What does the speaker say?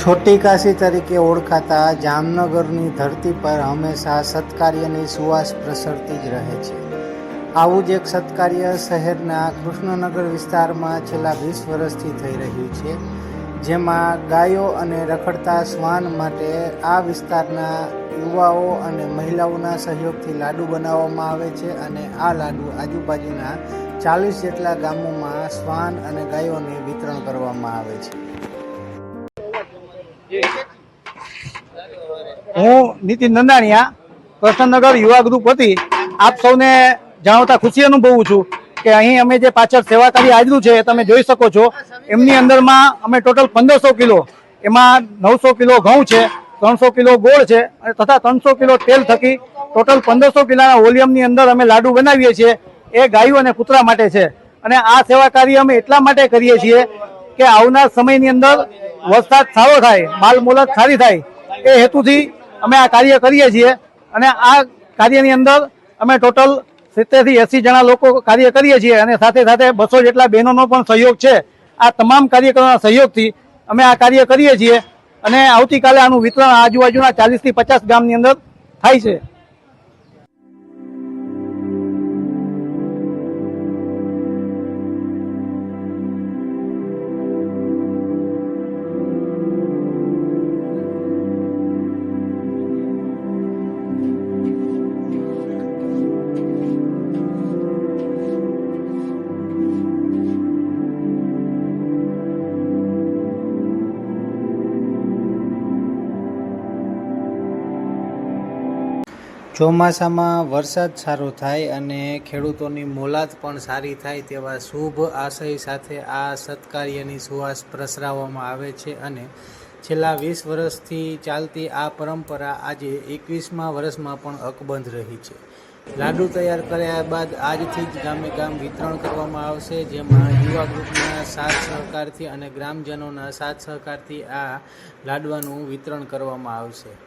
છોટી કાશી તરીકે ઓળખાતા જામનગરની ધરતી પર હંમેશા સત્કાર્યની સુવાસ પ્રસરતી જ રહે છે। આવું જ એક સત્કાર્ય શહેરના કૃષ્ણનગર વિસ્તારમાં છેલ્લા 20 વર્ષથી થઈ રહ્યું છે, જેમાં ગાયો અને રખડતા શ્વાન માટે આ વિસ્તારના યુવાઓ અને મહિલાઓના સહયોગથી લાડુ બનાવવામાં આવે છે અને આ લાડુ આજુબાજુના 40 જેટલા ગામોમાં શ્વાન અને ગાયોને વિતરણ કરવામાં આવે છે। હું નીતિન નંદાણીયા કૃષ્ણનગર યુવા ગ્રુપ વતી આપ સૌને જણાવતા ખુશી અનુભવું છું કે અહીં અમે જે પાછળ સેવાકારી આદર્યું છે તમે જોઈ શકો છો। એમની અંદરમાં અમે ટોટલ 1500 કિલો, એમાં 900 કિલો ઘઉં છે, 300 કિલો ગોળ છે અને તથા 300 કિલો તેલ થકી ટોટલ 1500 કિલોના વોલ્યુમની અંદર અમે લાડુ બનાવીએ છીએ। એ ગાયો અને કૂતરા માટે છે અને આ સેવા કાર્ય અમે એટલા માટે કરીએ છીએ કે આવનાર સમયની અંદર વરસાદ સારો થાય, માલ મોલત સારી થાય એ હેતુથી અમે આ કાર્ય કરીએ છીએ અને આ કાર્યની અંદર અમે ટોટલ 70 થી 80 જણા લોકો કાર્ય કરીએ છીએ અને સાથે સાથે 200 જેટલા બહેનોનો પણ સહયોગ છે। આ તમામ કાર્યકરોના સહયોગથી અમે આ કાર્ય કરીએ છીએ અને આવતીકાલે આનું વિતરણ આજુબાજુના 40 થી 50 ગામની અંદર થાય છે। ચોમાસામાં વરસાદ સારો થાય અને ખેડૂતોની મોલાત પણ સારી થાય તેવા શુભ આશય સાથે આ સત્કાર્યની સુવાસ પ્રસરાવવામાં આવે છે અને છેલ્લા 20 વર્ષથી ચાલતી આ પરંપરા આજે 21મા વર્ષમાં પણ અકબંધ રહી છે। લાડુ તૈયાર કર્યા બાદ આજથી જ ગામે ગામ વિતરણ કરવામાં આવશે, જેમાં યુવા ગ્રુપના સાથ સહકારથી અને ગ્રામજનોના સાથ સહકારથી આ લાડવાનું વિતરણ કરવામાં આવશે।